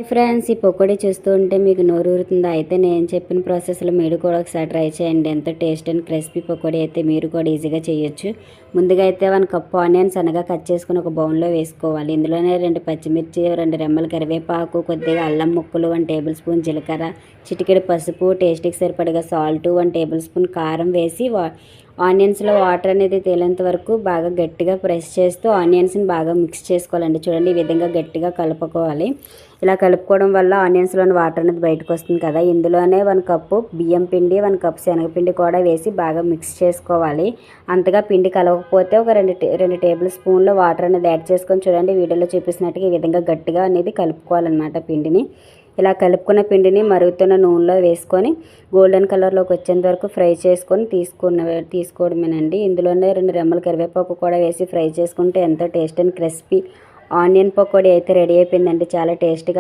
Friends, ఈ పకోడీ చూస్తూ ఉంటే మీకు నోరు ఊరుతుందా? అయితే నేను చెప్పిన ప్రాసెస్లో మీరు కూడా ఒకసారి ట్రై చేయండి. ఎంతో టేస్ట్ అండ్ క్రిస్పీ పకోడీ అయితే మీరు కూడా ఈజీగా చేయొచ్చు. ముందుగా అయితే 1 కప్ ఆనియన్స్ సన్నగా కట్ చేసుకుని ఒక బౌల్లో వేసుకోవాలి. ఇందులోనే 2 పచ్చిమిర్చి, 2 రెమ్మల కరివేపాకు, కొద్దిగా అల్లం ముక్కలు, 1 టేబుల్ స్పూన్ జీలకర్ర, చిటికెడు పసుపు, టేస్ట్కి సరిపడగా సాల్ట్, 1 టేబుల్ స్పూన్ కారం వేసి ఆనియన్స్లో వాటర్ అనేది తేలేంత వరకు బాగా గట్టిగా ప్రెస్ చేస్తూ ఆనియన్స్ని బాగా మిక్స్ చేసుకోవాలండి. చూడండి, ఈ విధంగా గట్టిగా కలుపుకోవాలి. ఇలా కలుపుకోవడం వల్ల ఆనియన్స్లోని వాటర్ అనేది బయటకు వస్తుంది కదా. ఇందులోనే 1 కప్పు బియ్యం పిండి, 1 కప్పు శనగపిండి కూడా వేసి బాగా మిక్స్ చేసుకోవాలి. అంతగా పిండి కలవకపోతే ఒక 2 టేబుల్ స్పూన్ల వాటర్ అనేది యాడ్ చేసుకొని చూడండి, వీడియోలో చూపిస్తున్నట్టుగా ఈ విధంగా గట్టిగా అనేది కలుపుకోవాలన్నమాట పిండిని. ఇలా కలుపుకున్న పిండిని మరుగుతున్న నూనెలో వేసుకొని గోల్డెన్ కలర్లోకి వచ్చేంత వరకు ఫ్రై చేసుకొని తీసుకోవడమేనండి. ఇందులోనే 2 రెమ్మల కరివేపాకు కూడా వేసి ఫ్రై చేసుకుంటే ఎంతో taste and crispy onion pakodi అయితే రెడీ అయిపోయిందండి. చాలా టేస్ట్గా